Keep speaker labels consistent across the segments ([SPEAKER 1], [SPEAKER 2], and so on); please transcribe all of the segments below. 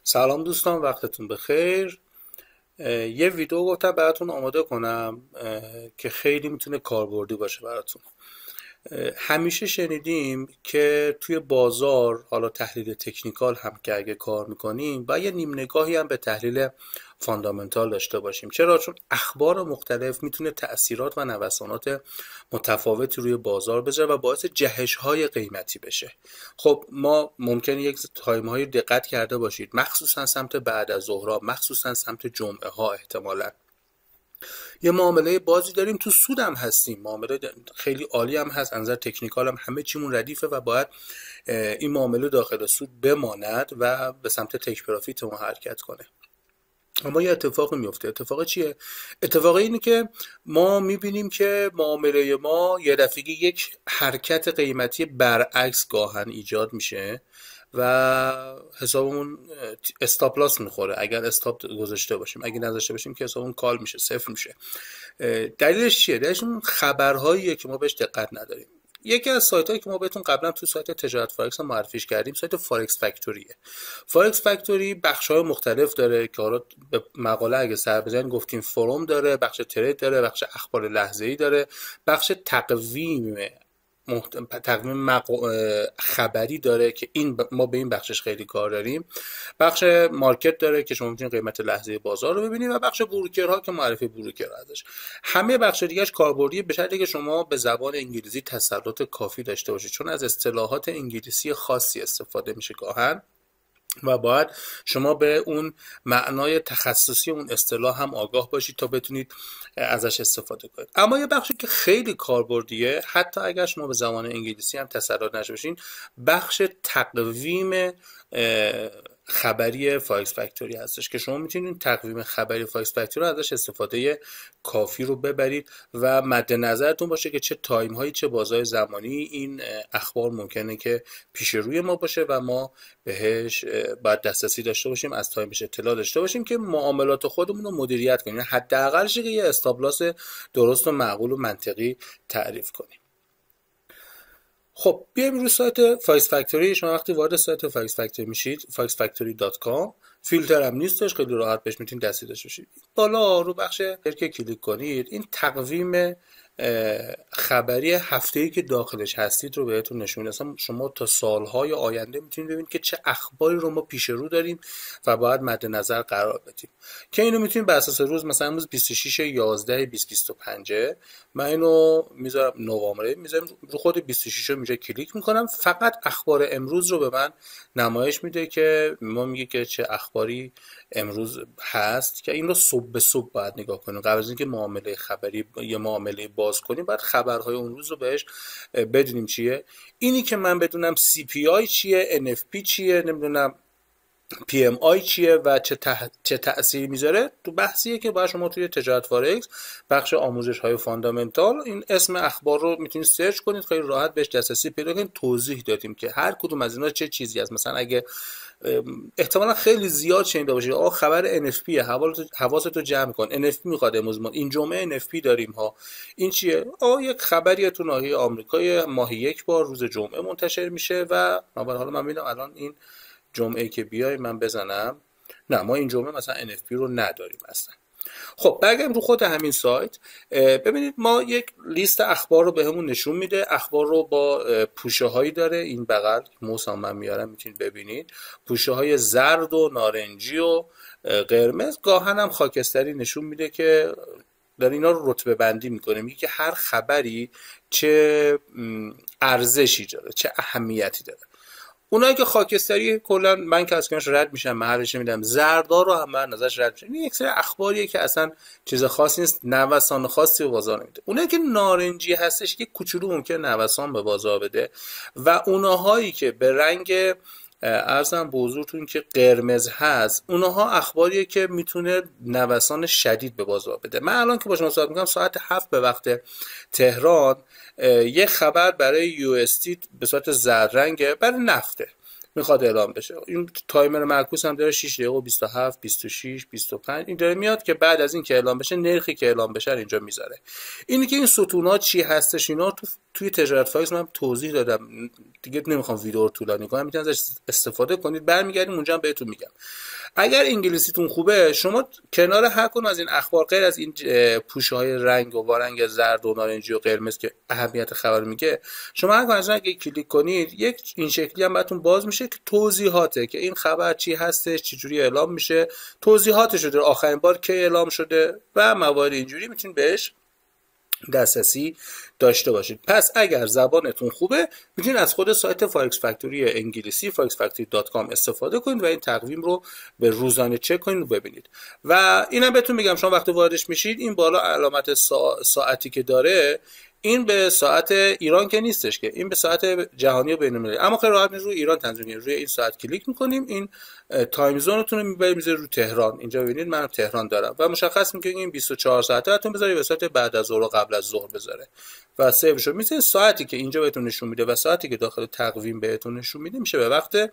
[SPEAKER 1] سلام دوستان، وقتتون بخیر. یه ویدیو گفتم براتون آماده کنم که خیلی میتونه کاربردی باشه براتون. همیشه شنیدیم که توی بازار، حالا تحلیل تکنیکال هم که اگه کار میکنیم و یه نیم نگاهی هم به تحلیل فاندامنتال داشته باشیم. چرا؟ چون اخبار مختلف میتونه تأثیرات و نوسانات متفاوتی روی بازار بذاره و باعث جهش های قیمتی بشه. خب ما ممکنه یک تایم های دقت کرده باشید، مخصوصا سمت بعد از ظهرها، مخصوصا سمت جمعه ها، احتمالاً یه معامله بازی داریم، تو سود هم هستیم، معامله خیلی عالی هم هست، از نظر تکنیکال هم همه چیمون ردیفه و باید این معامله داخل سود بماند و به سمت تک پرافیت ما حرکت کنه. اما یه اتفاقی میفته. اتفاق چیه؟ اتفاق اینه که ما میبینیم که معامله ما یه دفعه یک حرکت قیمتی برعکس گاهن ایجاد میشه و حسابمون استاپ لاس میخوره اگر استاپ گذاشته باشیم. اگه نذاشته باشیم که حسابمون کال میشه، صفر میشه. دلیلش چیه؟ دلیلش اون خبرهاییه که ما بهش دقت نداریم. یکی از سایت هایی که ما بهتون قبلا تو سایت تجارت فارکس هم معرفیش کردیم، سایت فارکس فکتوریه. فارکس فکتوری بخش های مختلف داره که حالا به مقاله اگه سر بزنین گفتیم فروم داره، بخش ترید داره، بخش اخبار لحظه‌ای داره، بخش تقویم خبری داره که ما به این بخشش خیلی کار داریم، بخش مارکت داره که شما میتونید قیمت لحظه بازار رو ببینید و بخش بروکرها که معرفی بروکر ازش. همه بخش دیگهش کاربردیه به شرطی که شما به زبان انگلیسی تسلط کافی داشته باشید، چون از اصطلاحات انگلیسی خاصی استفاده میشه گاهن و باید شما به اون معنای تخصصی اون اصطلاح هم آگاه باشید تا بتونید ازش استفاده کنید. اما یه بخشی که خیلی کاربردیه، حتی اگر شما به زبان انگلیسی هم تسلط نشه باشین، بخش تقویم خبری فارکس فکتوری هستش که شما میتونید تقویم خبری فارکس فکتوری ازش استفاده کافی رو ببرید و مد نظرتون باشه که چه تایم هایی، چه بازهای زمانی این اخبار ممکنه که پیش روی ما باشه و ما بهش باید دسترسی داشته باشیم، از تایمش اطلاع داشته باشیم که معاملات خودمون رو مدیریت کنیم. حداقلش که یه استاپ لاس درست و معقول و منطقی تعریف کنیم. خب بیایم روی سایت فارکس فکتوری. شما وقتی وارد سایت فارکس فکتوری میشید، foxfactory.com، فیلتر هم نیستش، خیلی راحت بهش میتونید دستی داشته باشید. بالا رو بخش که کلیک کنید، این تقویم خبری هفته‌ای که داخلش هستید رو بهتون نشون میده. شما تا سالهای آینده میتونید ببینید که چه اخباری رو ما پیش رو داریم و باید مد نظر قرار بدیم که اینو میتونید بر اساس روز، مثلا امروز 26/11/2025، من اینو میذارم نوامبر، میذارم رو خود 26 رو اینجا کلیک میکنم، فقط اخبار امروز رو به من نمایش میده که ما میگه که چه اخباری امروز هست که این رو صبح به صبح باید نگاه کنیم. قبل از اینکه معامله خبری یا معامله باز کنیم باید خبرهای اون روز رو بهش بدونیم چیه. اینی که من بدونم CPI چیه، NFP چیه، نمیدونم PMI چیه و چه تأثیری میذاره، تو بحثیه که باید شما توی تجارت فارکس بخش آموزش های فاندامنتال این اسم اخبار رو میتونید سرچ کنید، خیلی راحت بهش دسترسی پیدا کنید. توضیح دادیم که هر کدوم از اینا چه چیزی است. مثلا اگه احتمالا خیلی زیاد شنیده باشید خبر NFP حواستو جمع کن، NFP میخواد امروز، ما این جمعه NFP داریم ها، این چیه؟ یک خبریه تو ناحیه آمریکای ماهی یک بار روز جمعه منتشر میشه و حالا من میبینم الان این جمعه که بیای من بزنم، نه ما این جمعه مثلا NFP رو نداریم اصلا. خب برگردیم رو خود همین سایت، ببینید ما یک لیست اخبار رو بهمون نشون میده. اخبار رو با پوشه هایی داره، این بغل موس هم من میارم میتونید ببینید، پوشه های زرد و نارنجی و قرمز، گاهن هم خاکستری نشون میده که در اینا رو رتبه بندی میکنه، میگه که هر خبری چه ارزشی داره، چه اهمیتی داره. اونایی که خاکستری کلا من که از کنارش رد میشم، محلش میدم. زردا رو هم من ازش رد میشم. این یک سری اخباریه که اصلا چیز خاصی نیست، نوسان خاصی به بازار نمیده. اونایی که نارنجی هستش که کوچولو ممکنه نوسان به بازار بده و اونهایی که به رنگ ارزم به حضورتون که قرمز هست، اونها اخباریه که میتونه نوسان شدید به بازار بده. من الان که با شما صحبت میکنم ساعت 7 به وقت تهران یه خبر برای USD به صورت زرد رنگه، برای نفته. میخواد اعلام بشه. این تایمر معکوس هم داره 6 دقیقه و 27 26 25 این داره میاد که بعد از این که اعلام بشه نرخی که اعلام بشه اینجا میذاره. اینی که این ستونات چی هستش اینا توی تجارت فاکس من توضیح دادم دیگه، نمیخوام ویدیو رو طولانی کنم، میتونید ازش استفاده کنید، برمیگردیم اونجا هم بهتون میگم. اگر انگلیسیتون خوبه شما کنار هر کدوم از این اخبار غیر از این پوشه‌های رنگ و وارنگ زرد و نارنجی و قرمز که اهمیت خبر میگه، شما هر کدوم از اگه کلیک کنید یک این شکلی هم براتون باز میشه که توضیحاته که این خبر چی هستش، چه جوری اعلام میشه، توضیحاتش رو آخرین بار کی اعلام شده و موارد اینجوری میتونید بهش دسترسی داشته باشید. پس اگر زبانتون خوبه میتونید از خود سایت فارکس فکتوری انگلیسی foxfactory.com استفاده کنید و این تقویم رو به روزانه چک کنید و ببینید. و اینم بهتون میگم شما وقتی واردش میشید این بالا علامت ساعتی که داره این به ساعت ایران که نیستش، که این به ساعت جهانی و بین‌المللی، اما خیلی راحت روی ایران تنظیم کنید. روی این ساعت کلیک میکنیم این تایم زونتون رو میبریم میذاره رو تهران. اینجا ببینید من تهران دارم و مشخص میکنید این 24 ساعته هاتون بذارید به ساعت بعد از ظهر و قبل از ظهر بذاره و سیوش رو میذارید. ساعتی که اینجا بهتون نشون میده و ساعتی که داخل تقویم بهتون نشون میده میشه به وقت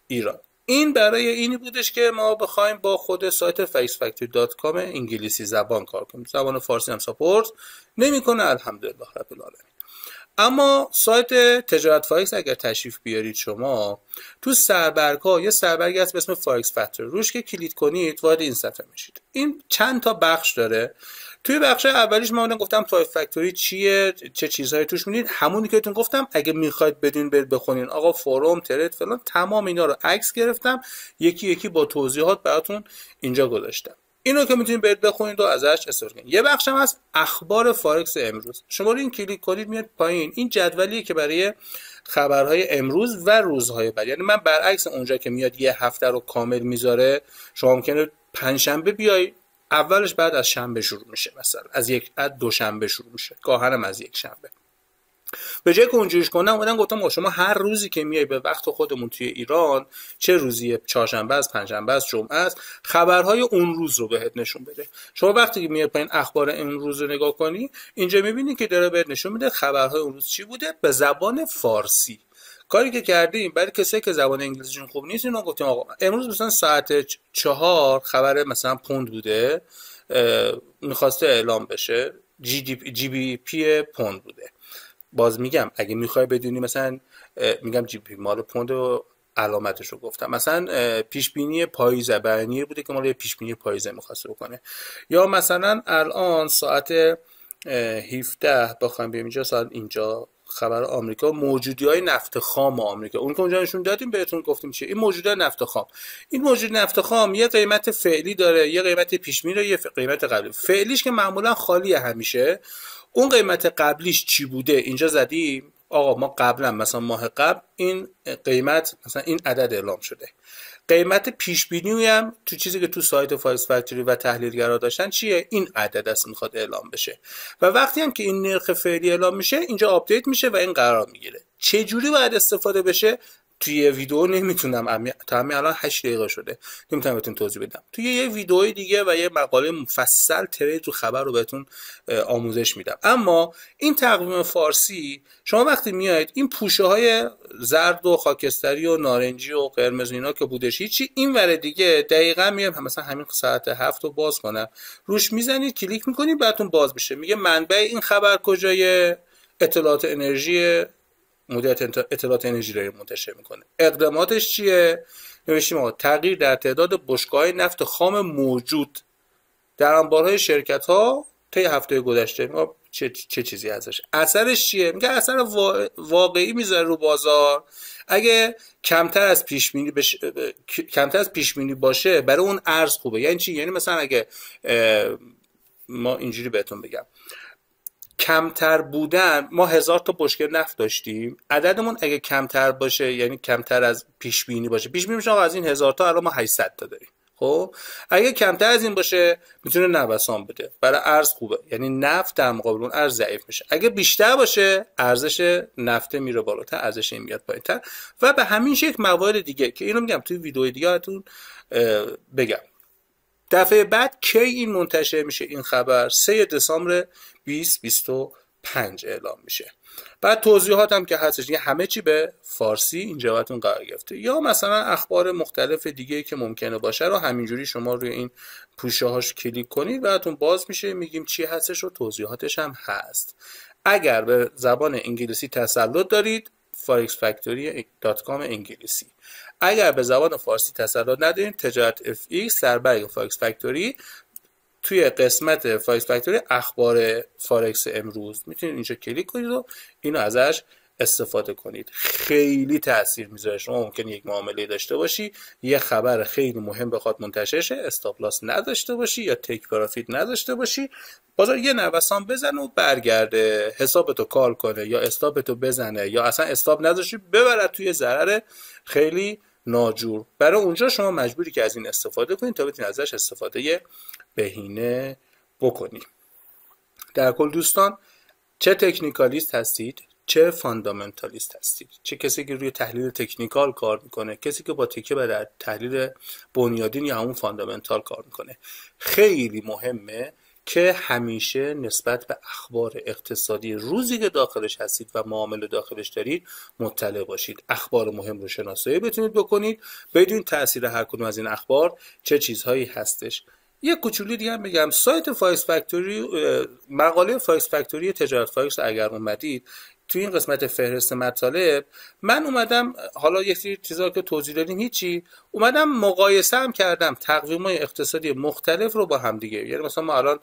[SPEAKER 1] ایران. این برای اینی بودش که ما بخوایم با خود سایت foxfactory.com انگلیسی زبان کار کنیم. زبان فارسی هم ساپورت نمیکنه الحمدلله رب العالمین. اما سایت تجارت فاکس اگر تشریف بیارید شما تو سربرگ‌ها یه سربرگی هست به اسم فارکس فکتوری، روش که کلیک کنید وارد این صفحه میشید. این چند تا بخش داره. توی بخش اولیش من گفتم فارکس فکتوری چیه، چه چیزهایی توش می‌بینید، همونی که بهتون گفتم. اگه می‌خواید بدین برید بخونین آقا فروم ترید فلان، تمام اینا رو عکس گرفتم یکی یکی با توضیحات براتون اینجا گذاشتم. اینو که میتونید برید بخونید و ازش استفاده کنید. یه بخش هم هست اخبار فارکس امروز. شما رو این کلیک کنید میاد پایین، این جدولیه که برای خبرهای امروز و روزهای بعد، یعنی من برعکس اونجا که میاد یه هفته رو کامل میذاره، شما ممکنه پنجشنبه بیای اولش بعد از شنبه شروع میشه، مثلا از دوشنبه شروع میشه، گاهنم از یک شنبه. به جای که اونجوریش کنم اومدم گفتم شما هر روزی که میای به وقت خودمون توی ایران، چه روزیه، چهارشنبه است، پنجشنبه است، جمعه است، خبرهای اون روز رو بهت نشون بده. شما وقتی که میای پایین اخبار اون روز رو نگاه کنی اینجا میبینی که داره بهت نشون میده خبرهای اون روز چی بوده به زبان فارسی. کاری که کردیم برای کسایی که زبان انگلیسیشون خوب نیست اینو گفتیم آقا امروز مثلا ساعت 4 خبر مثلا پوند بوده، میخواسته اعلام بشه، جی بی پی پوند بوده. باز میگم اگه میخوای بدونی مثلا میگم جی پی مال پوند و علامتش رو گفتم، مثلا پیش بینی پاییزه بیانیه بوده که مال پیش بینی پاییزه میخواسته بکنه، یا مثلا الان ساعت 17 بخوام بیام اینجا ساعت اینجا خبر آمریکا موجودی‌های نفت خام آمریکا، اون که اونجا نشون دادیم بهتون گفتیم چیه این موجودی‌های نفت خام. این موجود نفت خام یه قیمت فعلی داره، یه قیمت پیش بینی داره، یه قیمت قبلی. فعلیش که معمولا خالیه همیشه، اون قیمت قبلیش چی بوده اینجا زدیم آقا ما قبلا مثلا ماه قبل این قیمت مثلا این عدد اعلام شده. قیمت پیش بینی هم تو چیزی که تو سایت فارکس فکتوری و تحلیلگرا داشتن چیه این عدد است میخواد اعلام بشه و وقتی هم که این نرخ فعلی اعلام میشه اینجا آپدیت میشه و این قرار میگیره. چه جوری باید استفاده بشه توی ویدیو نمیتونم، تا همین الان 8 دقیقه شده نمیتونم بهتون توضیح بدم. توی یه ویدیوی دیگه و یه مقاله مفصل ترید رو خبر رو بهتون آموزش میدم. اما این تقویم فارسی شما وقتی میایید این پوشه های زرد و خاکستری و نارنجی و قرمز اینا که بودش هیچی، این ور دیگه دقیقاً میام مثلا همین ساعت 7 رو باز کنم روش میزنید کلیک میکنید براتون باز میشه، میگه منبع این خبر کجای اطلاعات انرژی، مدیریت اطلاعات انرژی رو منتشر میکنه. اقداماتش چیه؟ نوشتیم آقا تغییر در تعداد بشکه‌های نفت خام موجود در انبارهای شرکت ها طی هفته گذشته. چه چیزی ازش؟ اثرش چیه؟ میگه اثر واقعی میذاره رو بازار. اگه کمتر از پیش بینی باشه برای اون ارز خوبه. یعنی چی؟ یعنی مثلا اگه ما اینجوری بهتون بگم کمتر بودن، ما 1000 تا بشکه نفت داشتیم، عددمون اگه کمتر باشه یعنی کمتر از پیش بینی باشه، پیش بینی میشه آقا از این 1000 تا الان ما 800 تا داریم. خب اگه کمتر از این باشه میتونه نوسان بده، برای ارز خوبه، یعنی نفت در مقابل اون ارز ضعیف میشه. اگه بیشتر باشه ارزش نفت میره بالاتر، ارزش این میاد پایینتر و به همین شکل موارد دیگه که اینو میگم توی ویدیو دیگه‌تون بگم. دفعه بعد کی این منتشر میشه این خبر؟ 3 دسامبر 2025 اعلام میشه. بعد توضیحات هم که هستش، یه همه چی به فارسی اینجا براتون قرار گرفته. یا مثلا اخبار مختلف دیگه که ممکنه باشه رو همینجوری شما روی این پوشه هاش کلیک کنید براتون باز میشه، میگیم چی هستش و توضیحاتش هم هست. اگر به زبان انگلیسی تسلط دارید forexfactory.com انگلیسی، اگر به زبان فارسی تسلط ندارید تجارت FX سربرگ فارکس فکتوری، توی قسمت فارکس فکتوری اخبار فارکس امروز میتونید اینجا کلیک کنید و اینو ازش استفاده کنید. خیلی تاثیر میذاره. شما ممکنه یک معامله داشته باشی، یه خبر خیلی مهم بخواد منتشر شه، استاپ لاس نداشته باشی یا تیک پروفیت نداشته باشی، بازار یه نوسان بزنه و برگرده حسابتو کال کنه یا استاپتو بزنه یا اصلا استاپ نداشتی ببره توی ضرر خیلی ناجور. برای اونجا شما مجبوری که از این استفاده کنید تا بتونید ازش استفاده بهینه بکنید. در کل دوستان، چه تکنیکالیست هستید، چه فاندامنتالیست هستید، چه کسی که روی تحلیل تکنیکال کار میکنه، کسی که با تکیه بر تحلیل بنیادین یا همون فاندامنتال کار میکنه، خیلی مهمه که همیشه نسبت به اخبار اقتصادی روزی که داخلش هستید و معامله داخلش دارید مطلع باشید. اخبار مهم رو شناسایی بتونید بکنید، بدون تاثیر هر کدوم از این اخبار چه چیزهایی هستش. یه کوچولی دیگه هم بگم، سایت فارکس فکتوری، مقاله فارکس فکتوری تجارت فارکس اگر اومدید توی این قسمت فهرست مطالب، من اومدم حالا یک سری چیزا که توضیح دادیم هیچی، اومدم مقایسه هم کردم تقویم‌های اقتصادی مختلف رو با هم دیگه. یعنی مثلا ما الان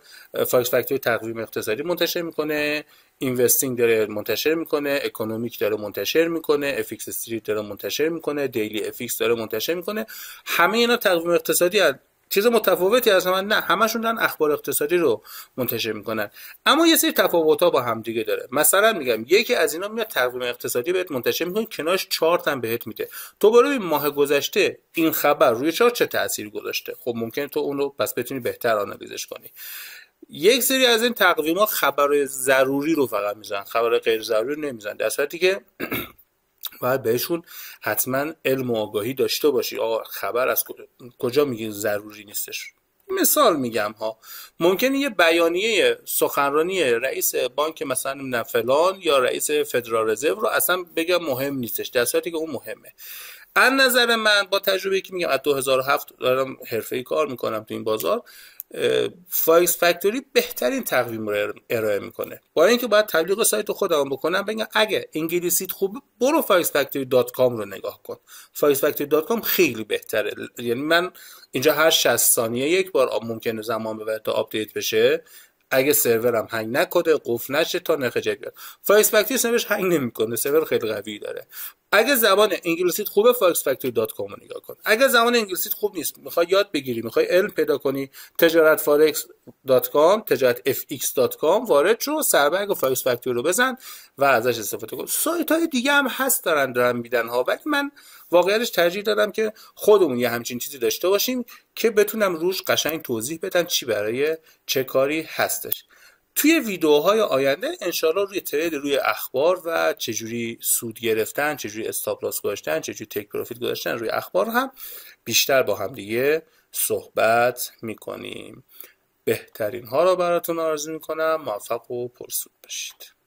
[SPEAKER 1] فارکس فکتوری تقویم اقتصادی منتشر میکنه، اینوستینگ داره منتشر میکنه، اکونومیک داره منتشر میکنه، افیکس استریت داره منتشر میکنه، دیلی افیکس داره منتشر میکنه. همه اینا تقویم اقتصادی هست. چیز متفاوتی از هم نه، همشون دارن اخبار اقتصادی رو منتشر میکنن، اما یه سری تفاوت‌ها با هم دیگه داره. مثلا میگم یکی از اینا میاد تقویم اقتصادی بهت منتشر میکنه، کنارش چارت هم بهت میده، تو برو ببین ماه گذشته این خبر روی چارت چه تأثیری گذاشته. خب ممکنه تو اون رو پس بتونی بهتر آنالیزش کنی. یک سری از این تقویم‌ها خبر ضروری رو فقط میزنن، خبر غیر ضروری رو نمیزنن، در صورتی که باید بهشون حتما علم و آگاهی داشته باشی. آقا خبر از کجا میگی ضروری نیستش؟ مثال میگم ها، ممکنه یه بیانیه سخنرانی رئیس بانک مثلا فلان یا رئیس فدرال رزرو رو اصلا بگم مهم نیستش، در صورتی که اون مهمه. از نظر من با تجربه‌ای که میگم از 2007 دارم حرفه‌ای کار میکنم تو این بازار، فارکس فکتوری بهترین تقویم رو ارائه میکنه. با اینکه باید تبلیغ سایت خودم بکنم، بگم اگه انگلیسیت خوبه برو forexfactory.com رو نگاه کن. forexfactory.com خیلی بهتره. یعنی من اینجا هر 60 ثانیه یک بار ممکنه زمان ببره تا آپدیت بشه، اگه سرورم هنگ نکنه، قفل نشه تا نرخ جدید بیاد. فارکس فکتوری سرورش هنگ نمیکنه، سرور خیلی قوی داره. اگه زبان انگلیسیت خوبه forexfactory.com رو نگاه کن. اگه زبان انگلیسیت خوب نیست، میخوای یاد بگیری، میخوای علم پیدا کنی، تجارتforex.com، تجارتfx.com وارد شو، سربرگ فارکس فکتوری رو بزن و ازش استفاده کن. سایت های دیگه هم هست دارن میدن ها، ولی من واقعیتش ترجیح دادم که خودمون یه همچین چیزی داشته باشیم که بتونم روش قشنگ توضیح بدم چی برای چه کاری هستش. توی ویدیوهای آینده انشالله روی ترید، روی اخبار و چجوری سود گرفتن، چجوری استاپ لاس گذاشتن، چجوری تیک پروفیت گذاشتن روی اخبار هم بیشتر با هم دیگه صحبت میکنیم. بهترین ها رو براتون آرزو میکنم. موفق و پرسود باشید.